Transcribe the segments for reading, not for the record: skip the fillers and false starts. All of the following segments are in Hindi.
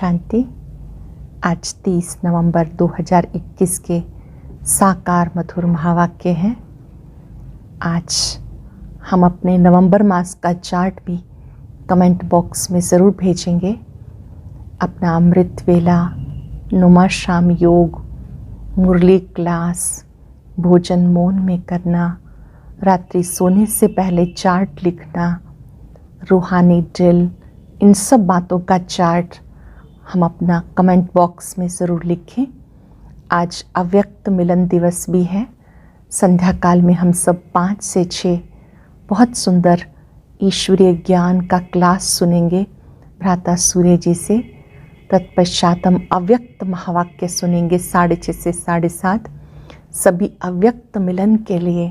शांति। आज 30 नवंबर 2021 के साकार मधुर महावाक्य हैं। आज हम अपने नवंबर मास का चार्ट भी कमेंट बॉक्स में ज़रूर भेजेंगे। अपना अमृत वेला, नुमा शाम योग, मुरली क्लास, भोजन मौन में करना, रात्रि सोने से पहले चार्ट लिखना, रूहानी ड्रिल, इन सब बातों का चार्ट हम अपना कमेंट बॉक्स में ज़रूर लिखें। आज अव्यक्त मिलन दिवस भी है। संध्या काल में हम सब 5 से 6 बहुत सुंदर ईश्वरीय ज्ञान का क्लास सुनेंगे भ्राता सूर्य जी से। तत्पश्चात हम अव्यक्त महावाक्य सुनेंगे 6:30 से 7:30। सभी अव्यक्त मिलन के लिए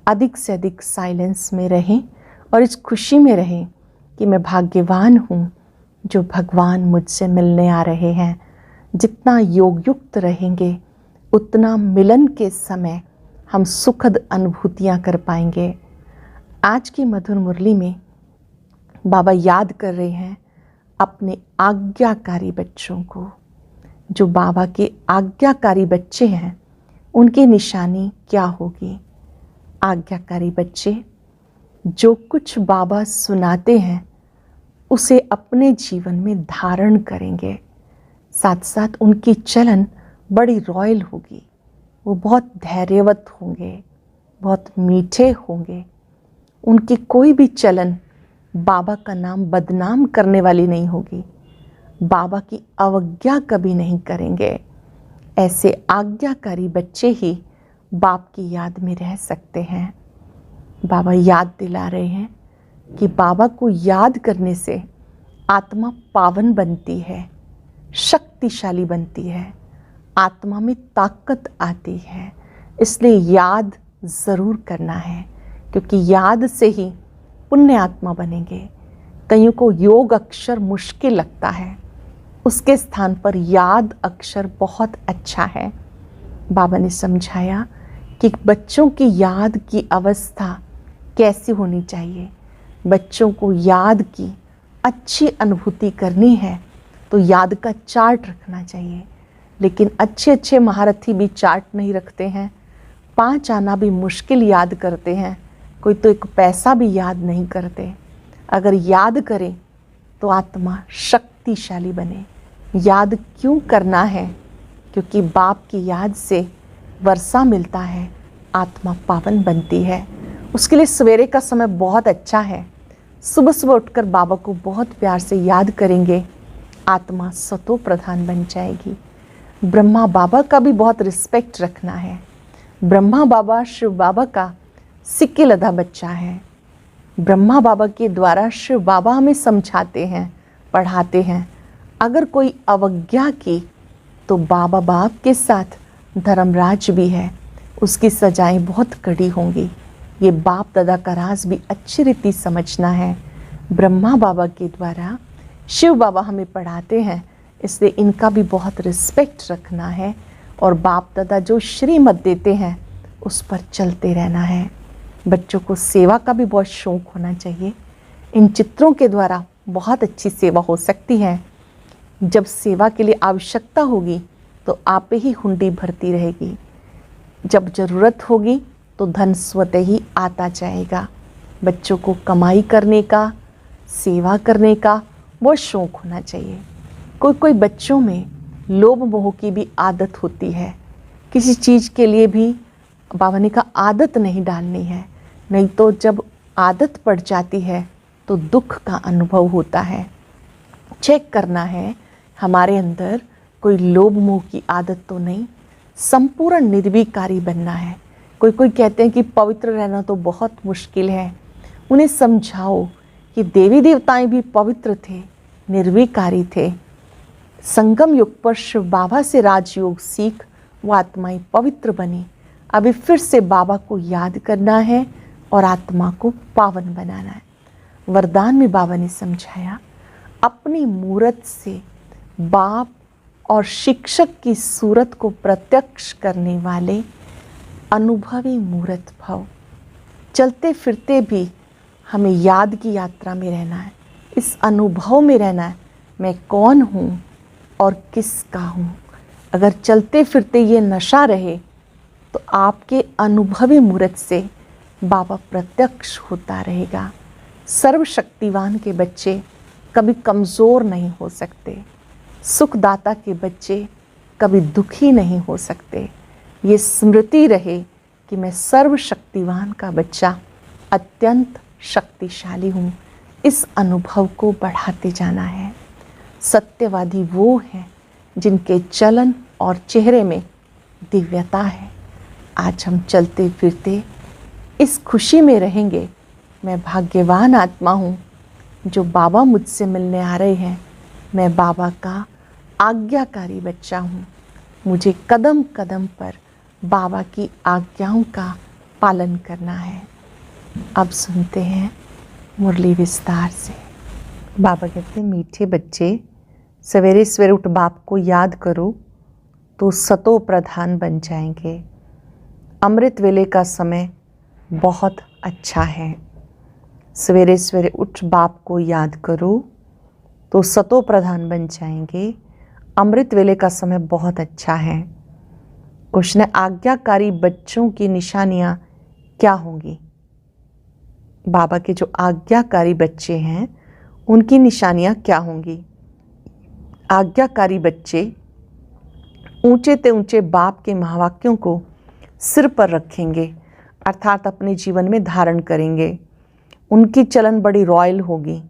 अधिक से अधिक साइलेंस में रहें और इस खुशी में रहें कि मैं भाग्यवान हूँ जो भगवान मुझसे मिलने आ रहे हैं। जितना योग युक्त रहेंगे उतना मिलन के समय हम सुखद अनुभूतियाँ कर पाएंगे। आज की मधुर मुरली में बाबा याद कर रहे हैं अपने आज्ञाकारी बच्चों को। जो बाबा के आज्ञाकारी बच्चे हैं उनकी निशानी क्या होगी? आज्ञाकारी बच्चे जो कुछ बाबा सुनाते हैं उसे अपने जीवन में धारण करेंगे। साथ साथ उनकी चलन बड़ी रॉयल होगी। वो बहुत धैर्यवत होंगे, बहुत मीठे होंगे। उनकी कोई भी चलन बाबा का नाम बदनाम करने वाली नहीं होगी। बाबा की अवज्ञा कभी नहीं करेंगे। ऐसे आज्ञाकारी बच्चे ही बाप की याद में रह सकते हैं। बाबा याद दिला रहे हैं कि बाबा को याद करने से आत्मा पावन बनती है, शक्तिशाली बनती है, आत्मा में ताकत आती है। इसलिए याद ज़रूर करना है, क्योंकि याद से ही पुण्य आत्मा बनेंगे। कईयों को योग अक्षर मुश्किल लगता है, उसके स्थान पर याद अक्षर बहुत अच्छा है। बाबा ने समझाया कि बच्चों की याद की अवस्था कैसी होनी चाहिए। बच्चों को याद की अच्छी अनुभूति करनी है तो याद का चार्ट रखना चाहिए। लेकिन अच्छे अच्छे महारथी भी चार्ट नहीं रखते हैं। 5 आना भी मुश्किल याद करते हैं। कोई तो एक पैसा भी याद नहीं करते। अगर याद करें तो आत्मा शक्तिशाली बने। याद क्यों करना है? क्योंकि बाप की याद से वर्षा मिलता है, आत्मा पावन बनती है। उसके लिए सवेरे का समय बहुत अच्छा है। सुबह सुबह उठकर बाबा को बहुत प्यार से याद करेंगे, आत्मा सतो प्रधान बन जाएगी। ब्रह्मा बाबा का भी बहुत रिस्पेक्ट रखना है। ब्रह्मा बाबा शिव बाबा का सिक्के लदा बच्चा है। ब्रह्मा बाबा के द्वारा शिव बाबा हमें समझाते हैं, पढ़ाते हैं। अगर कोई अवज्ञा की तो बाबा बाप के साथ धर्मराज भी है, उसकी सजाएं बहुत कड़ी होंगी। ये बाप दादा का राज भी अच्छी रीति समझना है। ब्रह्मा बाबा के द्वारा शिव बाबा हमें पढ़ाते हैं, इसलिए इनका भी बहुत रिस्पेक्ट रखना है। और बाप दादा जो श्रीमत देते हैं उस पर चलते रहना है। बच्चों को सेवा का भी बहुत शौक़ होना चाहिए। इन चित्रों के द्वारा बहुत अच्छी सेवा हो सकती है। जब सेवा के लिए आवश्यकता होगी तो आप ही हुंडी भरती रहेगी। जब ज़रूरत होगी तो धन स्वतः ही आता जाएगा। बच्चों को कमाई करने का, सेवा करने का बहुत शौक़ होना चाहिए। कोई बच्चों में लोभ मोह की भी आदत होती है। किसी चीज़ के लिए भी बाबा ने कहा आदत नहीं डालनी है, नहीं तो जब आदत पड़ जाती है तो दुख का अनुभव होता है। चेक करना है हमारे अंदर कोई लोभ मोह की आदत तो नहीं। संपूर्ण निर्विकारी बनना है। कोई कहते हैं कि पवित्र रहना तो बहुत मुश्किल है। उन्हें समझाओ कि देवी देवताएं भी पवित्र थे, निर्विकारी थे। संगम युग पर शिव बाबा से राजयोग सीख वो आत्माएं पवित्र बनी। अभी फिर से बाबा को याद करना है और आत्मा को पावन बनाना है। वरदान में बाबा ने समझाया अपनी मूरत से बाप और शिक्षक की सूरत को प्रत्यक्ष करने वाले अनुभवी मूर्त भव। चलते फिरते भी हमें याद की यात्रा में रहना है, इस अनुभव में रहना है। मैं कौन हूँ, और किसका हूँ। अगर चलते फिरते ये नशा रहे तो आपके अनुभवी मूर्त से बाबा प्रत्यक्ष होता रहेगा। सर्वशक्तिवान के बच्चे कभी कमज़ोर नहीं हो सकते। सुखदाता के बच्चे कभी दुखी नहीं हो सकते। ये स्मृति रहे कि मैं सर्वशक्तिवान का बच्चा अत्यंत शक्तिशाली हूँ। इस अनुभव को बढ़ाते जाना है। सत्यवादी वो हैं जिनके चलन और चेहरे में दिव्यता है। आज हम चलते फिरते इस खुशी में रहेंगे, मैं भाग्यवान आत्मा हूँ जो बाबा मुझसे मिलने आ रहे हैं। मैं बाबा का आज्ञाकारी बच्चा हूँ। मुझे कदम कदम पर बाबा की आज्ञाओं का पालन करना है। अब सुनते हैं मुरली विस्तार से। बाबा कहते हैं, मीठे बच्चे, सवेरे सवेरे उठ बाप को याद करो तो सतो प्रधान बन जाएंगे। अमृत वेले का समय बहुत अच्छा है। सवेरे सवेरे उठ बाप को याद करो तो सतो प्रधान बन जाएंगे। अमृत वेले का समय बहुत अच्छा है। कुछ ने आज्ञाकारी बच्चों की निशानियाँ क्या होंगी? बाबा के जो आज्ञाकारी बच्चे हैं उनकी निशानियाँ क्या होंगी? आज्ञाकारी बच्चे ऊंचे ते ऊंचे बाप के महावाक्यों को सिर पर रखेंगे, अर्थात अपने जीवन में धारण करेंगे। उनकी चलन बड़ी रॉयल होगी।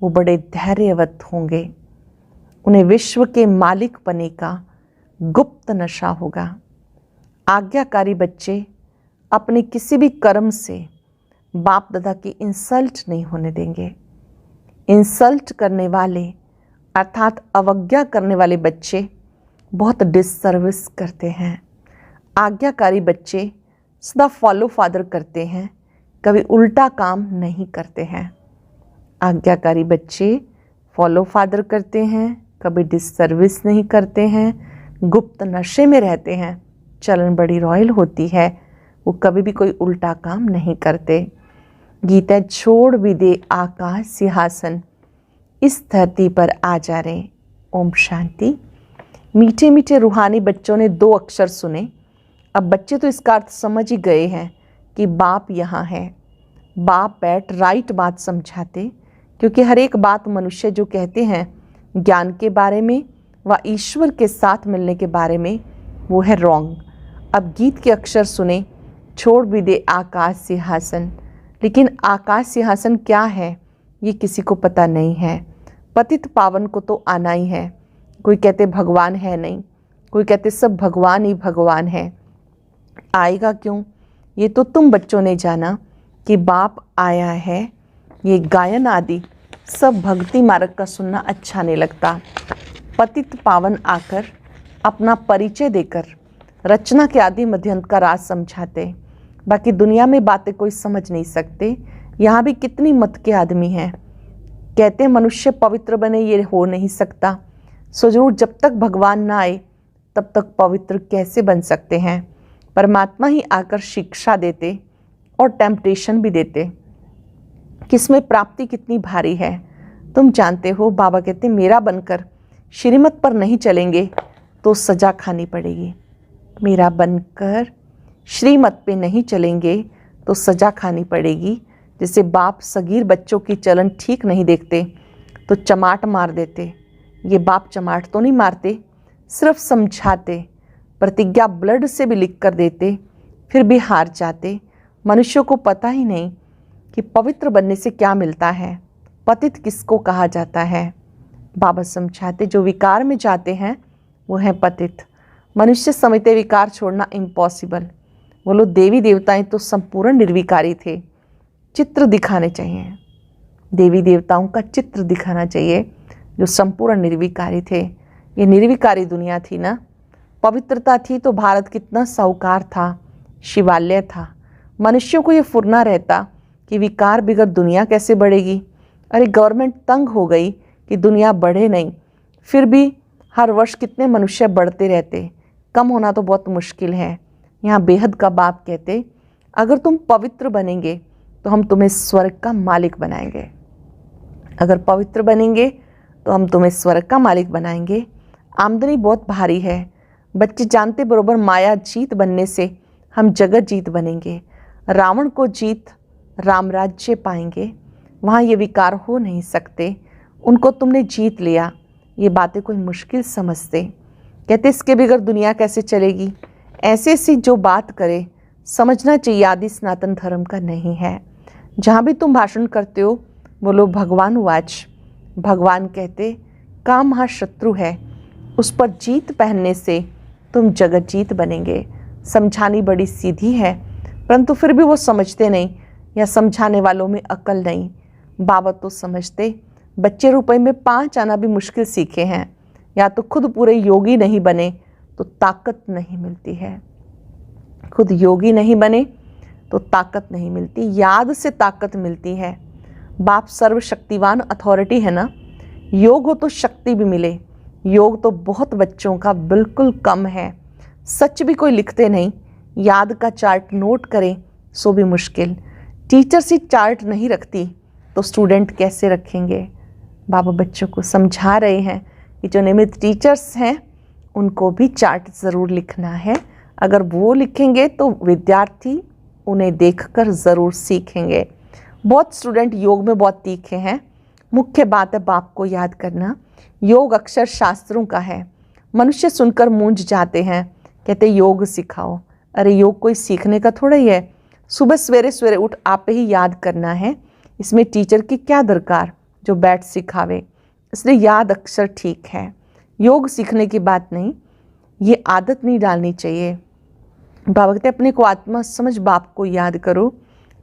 वो बड़े धैर्यवत होंगे। उन्हें विश्व के मालिक बने का गुप्त नशा होगा। आज्ञाकारी बच्चे अपने किसी भी कर्म से बाप दादा की इंसल्ट नहीं होने देंगे। इंसल्ट करने वाले अर्थात अवज्ञा करने वाले बच्चे बहुत डिससर्विस करते हैं। आज्ञाकारी बच्चे सदा फॉलो फादर करते हैं, कभी उल्टा काम नहीं करते हैं। आज्ञाकारी बच्चे फॉलो फादर करते हैं, कभी डिससर्विस नहीं करते हैं, गुप्त नशे में रहते हैं। चलन बड़ी रॉयल होती है। वो कभी भी कोई उल्टा काम नहीं करते। गीता छोड़ भी दे आकाश सिंहासन, इस धरती पर आ जा रहे। ओम शांति। मीठे मीठे रूहानी बच्चों ने 2 अक्षर सुने। अब बच्चे तो इसका अर्थ समझ ही गए हैं कि बाप यहाँ है। बाप बैठ राइट बात समझाते, क्योंकि हर एक बात मनुष्य जो कहते हैं ज्ञान के बारे में व ईश्वर के साथ मिलने के बारे में, वो है रॉन्ग। अब गीत के अक्षर सुने, छोड़ भी दे आकाश सिंहासन। लेकिन आकाश सिंहासन क्या है ये किसी को पता नहीं है। पतित पावन को तो आना ही है। कोई कहते भगवान है नहीं, कोई कहते सब भगवान ही भगवान है। आएगा क्यों ये तो तुम बच्चों ने जाना कि बाप आया है। ये गायन आदि सब भक्ति मार्ग का सुनना अच्छा नहीं लगता। पतित पावन आकर अपना परिचय देकर रचना के आदि मध्यंत का राज समझाते। बाकी दुनिया में बातें कोई समझ नहीं सकते। यहाँ भी कितनी मत के आदमी हैं, कहते मनुष्य पवित्र बने, ये हो नहीं सकता। सो जरूर जब तक भगवान ना आए तब तक पवित्र कैसे बन सकते हैं। परमात्मा ही आकर शिक्षा देते और टेम्पटेशन भी देते। किसमें प्राप्ति कितनी भारी है तुम जानते हो। बाबा कहते मेरा बनकर श्रीमत पर नहीं चलेंगे तो सजा खानी पड़ेगी। मेरा बनकर श्रीमत पे नहीं चलेंगे तो सजा खानी पड़ेगी। जैसे बाप सगीर बच्चों की चलन ठीक नहीं देखते तो चमाट मार देते। ये बाप चमाट तो नहीं मारते, सिर्फ समझाते। प्रतिज्ञा ब्लड से भी लिख कर देते, फिर भी हार जाते। मनुष्यों को पता ही नहीं कि पवित्र बनने से क्या मिलता है, पतित किसको कहा जाता है। बाबा समझाते जो विकार में जाते हैं वो हैं पतित। मनुष्य समझते विकार छोड़ना इम्पॉसिबल। बोलो देवी देवताएं तो संपूर्ण निर्विकारी थे। चित्र दिखाने चाहिए, देवी देवताओं का चित्र दिखाना चाहिए जो संपूर्ण निर्विकारी थे। ये निर्विकारी दुनिया थी ना। पवित्रता थी तो भारत कितना साहूकार था, शिवालय था। मनुष्यों को ये फुरना रहता कि विकार बिगड़ दुनिया कैसे बढ़ेगी। अरे गवर्नमेंट तंग हो गई कि दुनिया बढ़े नहीं, फिर भी हर वर्ष कितने मनुष्य बढ़ते रहते। कम होना तो बहुत मुश्किल है। यहाँ बेहद का बाप कहते अगर तुम पवित्र बनेंगे तो हम तुम्हें स्वर्ग का मालिक बनाएंगे। अगर पवित्र बनेंगे तो हम तुम्हें स्वर्ग का मालिक बनाएंगे। आमदनी बहुत भारी है। बच्चे जानते बरोबर माया जीत बनने से हम जगत जीत बनेंगे। रावण को जीत राम राज्य पाएंगे। वहाँ ये विकार हो नहीं सकते। उनको तुमने जीत लिया। ये बातें कोई मुश्किल समझते। कहते इसके बगैर दुनिया कैसे चलेगी। ऐसे ऐसी जो बात करे समझना चाहिए आदि सनातन धर्म का नहीं है। जहाँ भी तुम भाषण करते हो बोलो भगवान वाच। भगवान कहते काम महाशत्रु है, उस पर जीत पहनने से तुम जगत जीत बनेंगे। समझानी बड़ी सीधी है, परंतु फिर भी वो समझते नहीं या समझाने वालों में अकल नहीं। बाबा तो समझते। बच्चे रुपए में 5 आना भी मुश्किल सीखे हैं। या तो खुद पूरे योगी नहीं बने तो ताकत नहीं मिलती है। खुद योगी नहीं बने तो ताकत नहीं मिलती, याद से ताकत मिलती है। बाप सर्वशक्तिवान अथॉरिटी है ना। योग हो तो शक्ति भी मिले। योग तो बहुत बच्चों का बिल्कुल कम है। सच भी कोई लिखते नहीं। याद का चार्ट नोट करें सो भी मुश्किल। टीचर से चार्ट नहीं रखती तो स्टूडेंट कैसे रखेंगे। बाबा बच्चों को समझा रहे हैं कि जो नियमित टीचर्स हैं उनको भी चार्ट ज़रूर लिखना है। अगर वो लिखेंगे तो विद्यार्थी उन्हें देखकर ज़रूर सीखेंगे। बहुत स्टूडेंट योग में बहुत तीखे हैं। मुख्य बात है बाप को याद करना। योग अक्षर शास्त्रों का है। मनुष्य सुनकर मूंझ जाते हैं, कहते योग सिखाओ। अरे योग कोई सीखने का थोड़ा ही है। सुबह सवेरे सवेरे उठ आप ही याद करना है। इसमें टीचर की क्या दरकार जो बैठ सिखावे। इसलिए याद अक्षर ठीक है, योग सीखने की बात नहीं। ये आदत नहीं डालनी चाहिए। बाबा कहते अपने को आत्मा समझ बाप को याद करो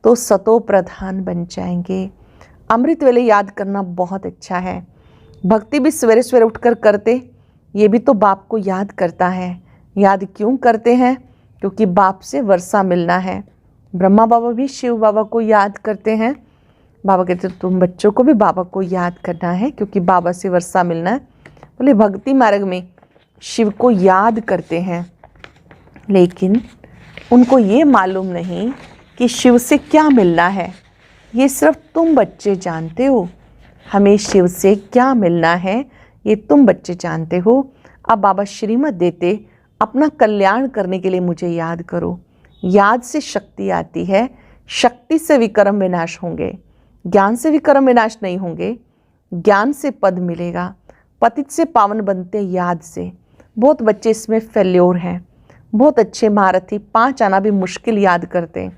तो सतो प्रधान बन जाएंगे। अमृत वेले याद करना बहुत अच्छा है। भक्ति भी सवेरे सवेरे उठकर करते, ये भी तो बाप को याद करता है। याद क्यों करते हैं? क्योंकि बाप से वर्षा मिलना है। ब्रह्मा बाबा भी शिव बाबा को याद करते हैं। बाबा कहते तुम बच्चों को भी बाबा को याद करना है क्योंकि बाबा से वर्षा मिलना है। बोले भक्ति मार्ग में शिव को याद करते हैं, लेकिन उनको ये मालूम नहीं कि शिव से क्या मिलना है। ये सिर्फ तुम बच्चे जानते हो। हमें शिव से क्या मिलना है ये तुम बच्चे जानते हो। अब बाबा श्रीमत देते अपना कल्याण करने के लिए मुझे याद करो। याद से शक्ति आती है। शक्ति से विक्रम विनाश होंगे। ज्ञान से विक्रम विनाश नहीं होंगे। ज्ञान से पद मिलेगा। पतित से पावन बनते याद से। बहुत बच्चे इसमें फेल्योर हैं। बहुत अच्छे महारथी 5 आना भी मुश्किल याद करते।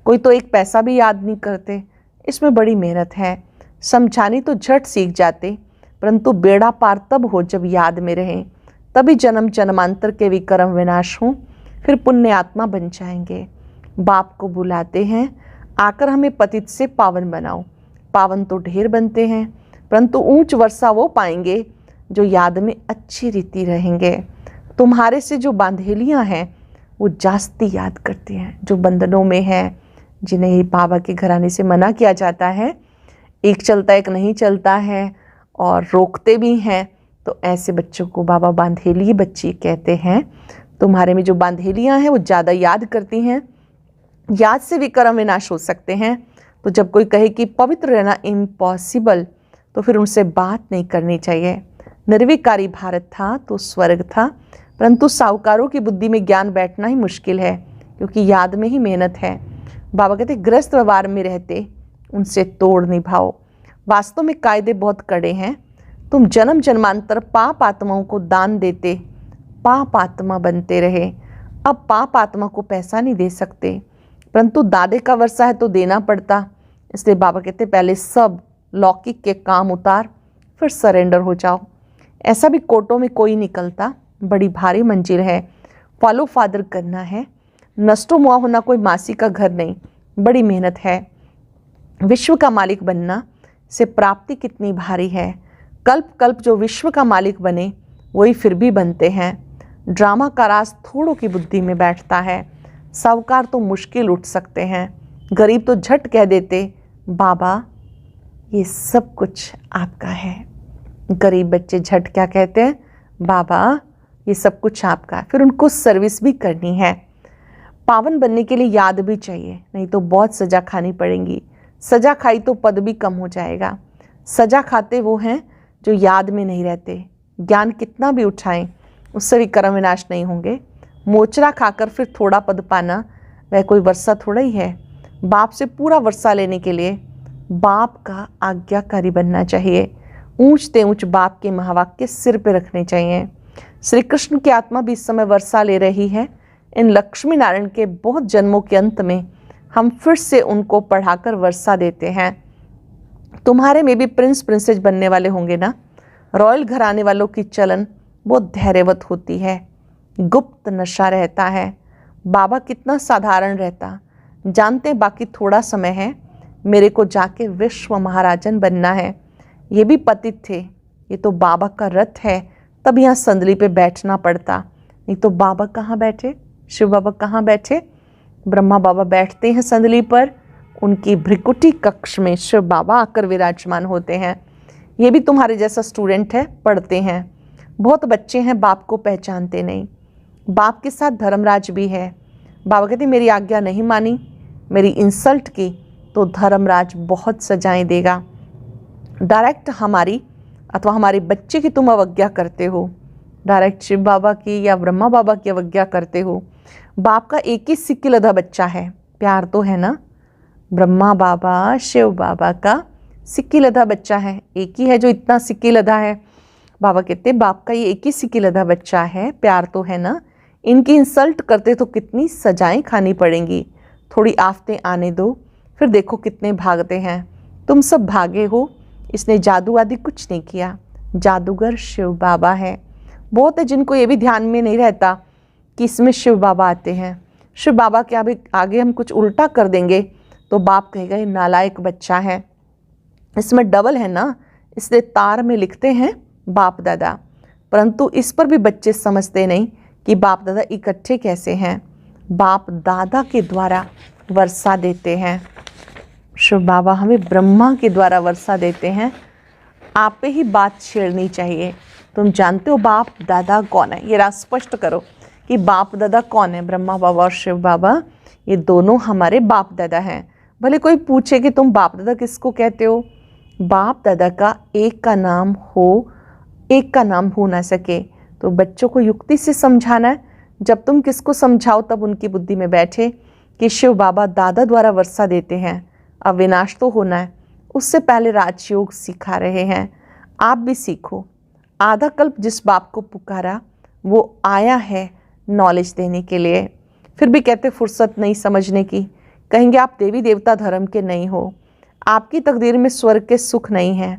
कोई तो 1 पैसा भी याद नहीं करते। इसमें बड़ी मेहनत है। समझानी तो झट सीख जाते, परंतु बेड़ा पार तब हो जब याद में रहें। तभी जन्म जन्मांतर के विक्रम विनाश हों, फिर पुण्य आत्मा बन जाएंगे। बाप को बुलाते हैं आकर हमें पतित से पावन बनाओ। पावन तो ढेर बनते हैं, परंतु ऊंच वर्षा वो पाएंगे जो याद में अच्छी रीति रहेंगे। तुम्हारे से जो बांधेलियाँ हैं वो जास्ती याद करती हैं। जो बंधनों में हैं, जिन्हें बाबा के घराने से मना किया जाता है, एक चलता एक नहीं चलता है और रोकते भी हैं, तो ऐसे बच्चों को बाबा बांधेली बच्ची कहते हैं। तुम्हारे में जो बांधेलियाँ हैं वो ज़्यादा याद करती हैं। याद से विक्रम विनाश हो सकते हैं। तो जब कोई कहे कि पवित्र रहना इम्पॉसिबल, तो फिर उनसे बात नहीं करनी चाहिए। निर्विकारी भारत था तो स्वर्ग था, परंतु साहूकारों की बुद्धि में ज्ञान बैठना ही मुश्किल है, क्योंकि याद में ही मेहनत है। बाबा कहते ग्रस्त व्यवहार में रहते उनसे तोड़ निभाओ। वास्तव में कायदे बहुत कड़े हैं। तुम जन्म जन्मांतर पाप आत्माओं को दान देते पाप आत्मा बनते रहे। अब पाप आत्मा को पैसा नहीं दे सकते, परंतु दादे का वर्षा है तो देना पड़ता। इसलिए बाबा कहते पहले सब लौकिक के काम उतार, फिर सरेंडर हो जाओ। ऐसा भी कोटों में कोई निकलता, बड़ी भारी मंजिल है। फॉलो फादर करना है। नष्टो मुआ होना कोई मासी का घर नहीं, बड़ी मेहनत है। विश्व का मालिक बनना से प्राप्ति कितनी भारी है। कल्प कल्प जो विश्व का मालिक बने वही फिर भी बनते हैं। ड्रामा का राज थोड़ों की बुद्धि में बैठता है। साहूकार तो मुश्किल उठ सकते हैं, गरीब तो झट कह देते बाबा ये सब कुछ आपका है। गरीब बच्चे झट क्या कहते हैं, बाबा ये सब कुछ आपका है। फिर उनको सर्विस भी करनी है। पावन बनने के लिए याद भी चाहिए, नहीं तो बहुत सज़ा खानी पड़ेगी। सज़ा खाई तो पद भी कम हो जाएगा। सज़ा खाते वो हैं जो याद में नहीं रहते। ज्ञान कितना भी उठाएं उससे भी कर्म विनाश नहीं होंगे। मोचरा खाकर फिर थोड़ा पद पाना वह कोई वर्षा थोड़ा ही है। बाप से पूरा वर्षा लेने के लिए बाप का आज्ञाकारी बनना चाहिए। ऊंचते ऊंच बाप के महावाक्य सिर पे रखने चाहिए। श्री कृष्ण की आत्मा भी इस समय वर्षा ले रही है। इन लक्ष्मी नारायण के बहुत जन्मों के अंत में हम फिर से उनको पढ़ाकर वर्षा देते हैं। तुम्हारे में भी प्रिंस प्रिंसेस बनने वाले होंगे ना। रॉयल घराने वालों की चलन बहुत धैर्यवत होती है, गुप्त नशा रहता है। बाबा कितना साधारण रहता, जानते बाकी थोड़ा समय है, मेरे को जाके विश्व महाराजन बनना है। ये भी पतित थे, ये तो बाबा का रथ है, तब यहाँ संदली पे बैठना पड़ता, नहीं तो बाबा कहाँ बैठे, शिव बाबा कहाँ बैठे। ब्रह्मा बाबा बैठते हैं संदली पर, उनकी भ्रिकुटी कक्ष में शिव बाबा आकर विराजमान होते हैं। ये भी तुम्हारे जैसा स्टूडेंट है, पढ़ते हैं। बहुत बच्चे हैं बाप को पहचानते नहीं। बाप के साथ धर्मराज भी है। बाबा कहते मेरी आज्ञा नहीं मानी, मेरी इंसल्ट की तो धर्मराज बहुत सजाएं देगा। डायरेक्ट हमारी अथवा हमारे बच्चे की तुम अवज्ञा करते हो, डायरेक्ट शिव बाबा की या ब्रह्मा बाबा की अवज्ञा करते हो। बाप का एक ही सिक्की लदा बच्चा है, प्यार तो है ना। ब्रह्मा बाबा शिव बाबा का सिक्की लदा बच्चा है, एक ही है जो इतना सिक्की लदा है। बाबा कहते बाप का ये एक ही सिक्की लदा बच्चा है, प्यार तो है ना। इनकी इंसल्ट करते तो कितनी सजाएं खानी पड़ेंगी। थोड़ी आफतें आने दो, फिर देखो कितने भागते हैं। तुम सब भागे हो, इसने जादू आदि कुछ नहीं किया, जादूगर शिव बाबा है। बहुत है जिनको ये भी ध्यान में नहीं रहता कि इसमें शिव बाबा आते हैं। शिव बाबा के आगे हम कुछ उल्टा कर देंगे तो बाप कहेगा ये नालायक बच्चा है। इसमें डबल है ना, इसलिए तार में लिखते हैं बाप दादा, परंतु इस पर भी बच्चे समझते नहीं कि बाप दादा इकट्ठे कैसे हैं। बाप दादा के द्वारा वर्षा देते हैं। शिव बाबा हमें ब्रह्मा के द्वारा वर्षा देते हैं। आप पे ही बात छेड़नी चाहिए। तुम जानते हो बाप दादा कौन है, ये राज स्पष्ट करो कि बाप दादा कौन है। ब्रह्मा बाबा और शिव बाबा ये दोनों हमारे बाप दादा हैं। भले कोई पूछे कि तुम बाप दादा किसको कहते हो, बाप दादा का एक का नाम हो, एक का नाम हो ना सके तो बच्चों को युक्ति से समझाना है। जब तुम किसको समझाओ तब उनकी बुद्धि में बैठे कि शिव बाबा दादा द्वारा वर्षा देते हैं, अविनाश तो होना है। उससे पहले राजयोग सिखा रहे हैं, आप भी सीखो। आधा कल्प जिस बाप को पुकारा वो आया है नॉलेज देने के लिए। फिर भी कहते फुर्सत नहीं समझने की, कहेंगे आप देवी देवता धर्म के नहीं हो, आपकी तकदीर में स्वर्ग के सुख नहीं है।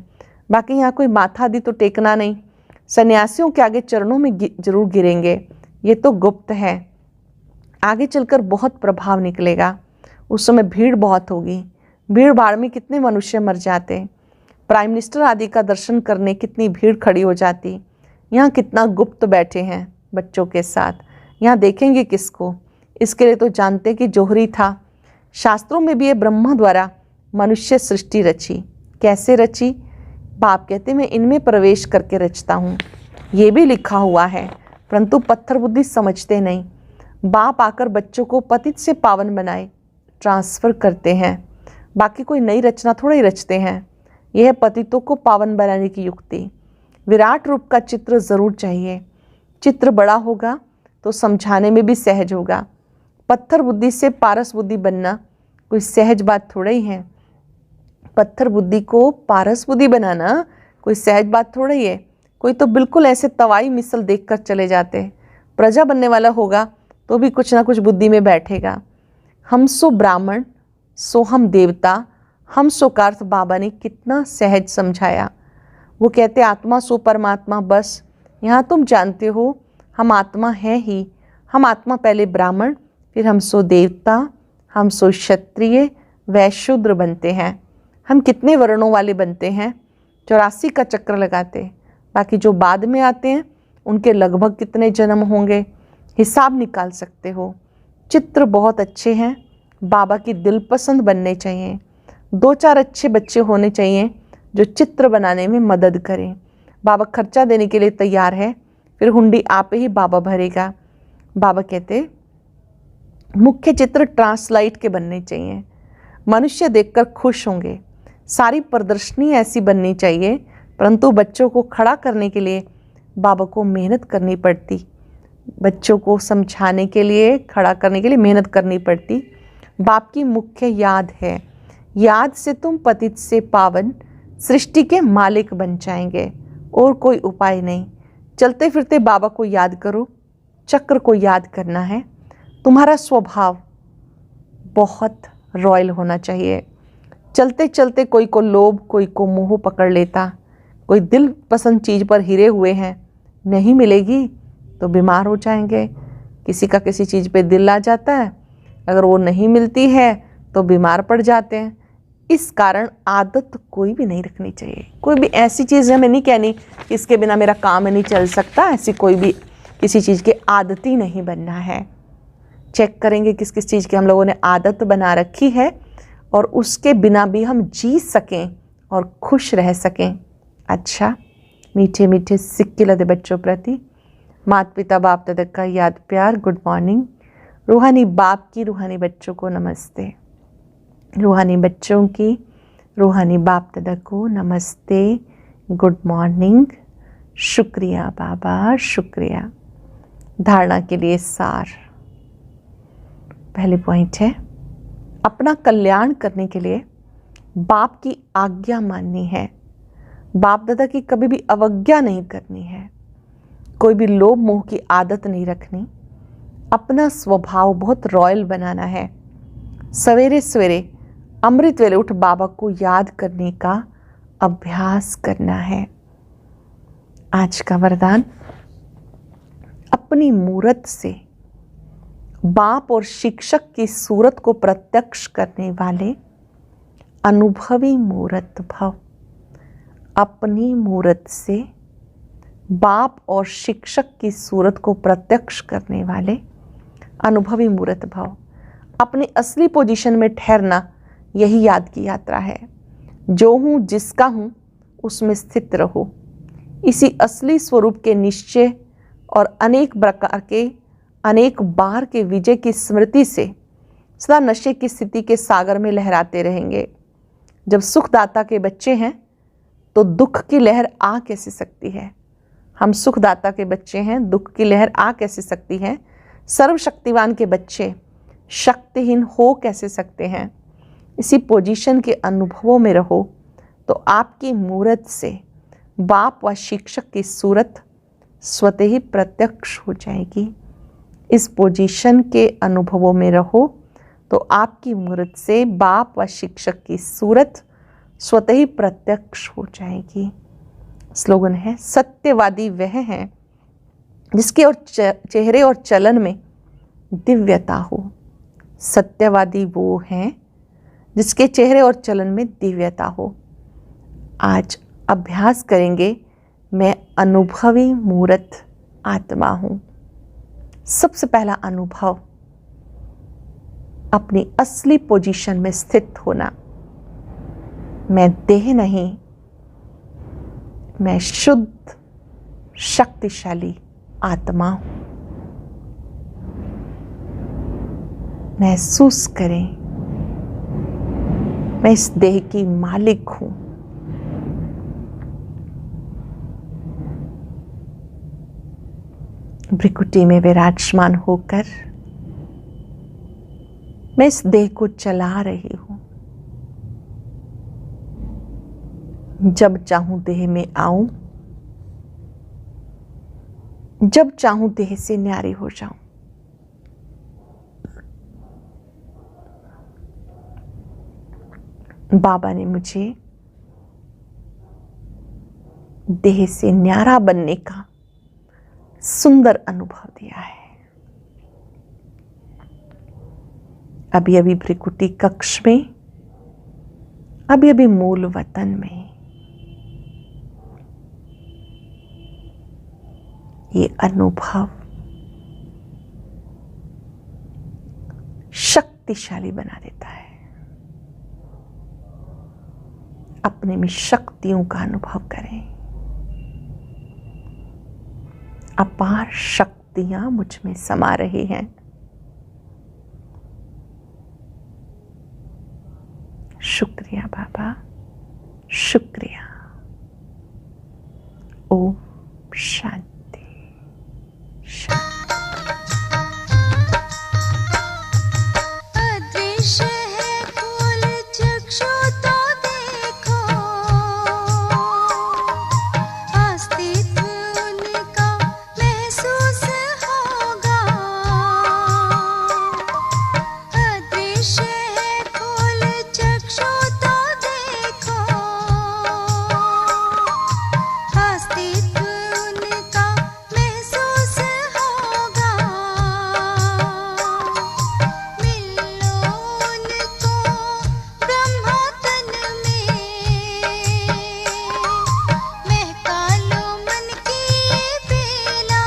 बाकी यहाँ कोई माथा आदि तो टेकना नहीं, सन्यासियों के आगे चरणों में जरूर गिरेंगे, ये तो गुप्त है। आगे चलकर बहुत प्रभाव निकलेगा, उस समय भीड़ बहुत होगी। भीड़ भाड़ में कितने मनुष्य मर जाते, प्राइम मिनिस्टर आदि का दर्शन करने कितनी भीड़ खड़ी हो जाती। यहाँ कितना गुप्त बैठे हैं बच्चों के साथ, यहाँ देखेंगे किसको। इसके लिए तो जानते कि जोहरी था। शास्त्रों में भी ये ब्रह्मा द्वारा मनुष्य सृष्टि रची। कैसे रची? बाप कहते मैं इनमें प्रवेश करके रचता हूँ, ये भी लिखा हुआ है, परंतु पत्थर बुद्धि समझते नहीं। बाप आकर बच्चों को पतित से पावन बनाए ट्रांसफ़र करते हैं। बाकी कोई नई रचना थोड़ा ही रचते हैं। यह है पतितों को पावन बनाने की युक्ति। विराट रूप का चित्र ज़रूर चाहिए। चित्र बड़ा होगा तो समझाने में भी सहज होगा। पत्थर बुद्धि से पारस बुद्धि बनना कोई सहज बात थोड़ा ही है। पत्थर बुद्धि को पारस बुद्धि बनाना कोई सहज बात थोड़ा ही है। कोई तो बिल्कुल ऐसे तवाई मिसल देखकर चले जाते। प्रजा बनने वाला होगा तो भी कुछ ना कुछ बुद्धि में बैठेगा। हम सो ब्राह्मण सो हम देवता, हम सो का अर्थ बाबा ने कितना सहज समझाया। वो कहते आत्मा सो परमात्मा, बस यहाँ तुम जानते हो हम आत्मा हैं ही। हम आत्मा पहले ब्राह्मण, फिर हम सो देवता, हम सो क्षत्रिय, वैश्य शूद्र बनते हैं। हम कितने वर्णों वाले बनते हैं, 84 का चक्र लगाते। बाकी जो बाद में आते हैं उनके लगभग कितने जन्म होंगे, हिसाब निकाल सकते हो। चित्र बहुत अच्छे हैं, बाबा की दिल पसंद बनने चाहिए। 2-4 अच्छे बच्चे होने चाहिए जो चित्र बनाने में मदद करें। बाबा खर्चा देने के लिए तैयार है, फिर हुंडी आप ही बाबा भरेगा। बाबा कहते मुख्य चित्र ट्रांसलाइट के बनने चाहिए, मनुष्य देखकर खुश होंगे। सारी प्रदर्शनी ऐसी बननी चाहिए, परंतु बच्चों को खड़ा करने के लिए बाबा को मेहनत करनी पड़ती, बच्चों को समझाने के लिए, खड़ा करने के लिए मेहनत करनी पड़ती। बाप की मुख्य याद है, याद से तुम पतित से पावन सृष्टि के मालिक बन जाएंगे, और कोई उपाय नहीं। चलते फिरते बाबा को याद करो, चक्र को याद करना है। तुम्हारा स्वभाव बहुत रॉयल होना चाहिए। चलते चलते कोई को लोभ, कोई को मोह पकड़ लेता, कोई दिल पसंद चीज़ पर हिरे हुए हैं, नहीं मिलेगी तो बीमार हो जाएंगे। किसी का किसी चीज़ पे दिल आ जाता है, अगर वो नहीं मिलती है तो बीमार पड़ जाते हैं। इस कारण आदत कोई भी नहीं रखनी चाहिए। कोई भी ऐसी चीज़ हमें नहीं कहनी इसके बिना मेरा काम नहीं चल सकता, ऐसी कोई भी किसी चीज़ की आदती नहीं बनना है। चेक करेंगे किस किस चीज़ की हम लोगों ने आदत बना रखी है, और उसके बिना भी हम जी सकें और खुश रह सकें। अच्छा, मीठे मीठे सिक्के लदे बच्चों प्रति माता पिता बाप दादा का याद प्यार, गुड मॉर्निंग। रूहानी बाप की रूहानी बच्चों को नमस्ते, रूहानी बच्चों की रूहानी बाप दादा को नमस्ते, गुड मॉर्निंग। शुक्रिया बाबा, शुक्रिया। धारणा के लिए सार, पहले पॉइंट है, अपना कल्याण करने के लिए बाप की आज्ञा माननी है, बाप दादा की कभी भी अवज्ञा नहीं करनी है, कोई भी लोभ मोह की आदत नहीं रखनी, अपना स्वभाव बहुत रॉयल बनाना है। सवेरे सवेरे अमृत वेले उठ बाबा को याद करने का अभ्यास करना है। आज का वरदान, अपनी मूरत से बाप और शिक्षक की सूरत को प्रत्यक्ष करने वाले अनुभवी मूरत भव। अपनी मूरत से बाप और शिक्षक की सूरत को प्रत्यक्ष करने वाले अनुभवी मूरत भव। अपनी असली पोजीशन में ठहरना, यही याद की यात्रा है। जो हूँ जिसका हूँ उसमें स्थित रहो। इसी असली स्वरूप के निश्चय और अनेक प्रकार के अनेक बार के विजय की स्मृति से सदा नशे की स्थिति के सागर में लहराते रहेंगे। जब सुखदाता के बच्चे हैं तो दुख की लहर आ कैसे सकती है। हम सुखदाता के बच्चे हैं, दुख की लहर आ कैसे सकती है। सर्वशक्तिवान के बच्चे शक्तिहीन हो कैसे सकते हैं। इसी पोजीशन के अनुभवों में रहो तो आपकी मूरत से बाप व शिक्षक की सूरत स्वतः ही प्रत्यक्ष हो जाएगी। इस पोजीशन के अनुभवों में रहो तो आपकी मूरत से बाप व शिक्षक की सूरत स्वतः ही प्रत्यक्ष हो जाएगी। स्लोगन है, सत्यवादी वह है जिसके और चेहरे और चलन में दिव्यता हो। सत्यवादी वो हैं जिसके चेहरे और चलन में दिव्यता हो। आज अभ्यास करेंगे, मैं अनुभवी मूरत आत्मा हूँ। सबसे पहला अनुभव, अपनी असली पोजीशन में स्थित होना। मैं देह नहीं, मैं शुद्ध शक्तिशाली आत्मा हूँ। महसूस करें, मैं इस देह की मालिक हूँ। भ्रिकुटी में विराजमान होकर मैं इस देह को चला रही हूँ। जब चाहूं देह में आऊं, जब चाहूं देह से न्यारी हो जाऊं। बाबा ने मुझे देह से न्यारा बनने का सुंदर अनुभव दिया है। अभी अभी भ्रिकुटी कक्ष में, अभी अभी मूल वतन में ये अनुभव शक्तिशाली बना देता है। अपने में शक्तियों का अनुभव करें। अपार शक्तियां मुझ में समा रही हैं। शुक्रिया बाबा, शुक्रिया। ओम शांति। शांति शांति। अदृश्य है खोल चक्षु तो देखो, अस्तित्व उनका महसूस होगा। अदृश्य है खोल चक्षु तो देखो, अस्तित्व उनका महसूस होगा। मिल लो उनको ब्रह्मा तन में, महका लो मन की ये बेला।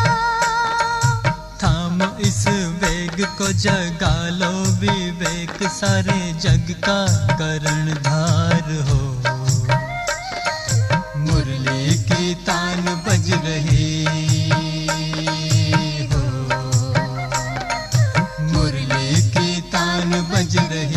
थामो इस वेग को, जगा लो विवेक, सारे जग का कर्णधार हो। मुरली की तान बज रही हो, मुरली की तान बज रही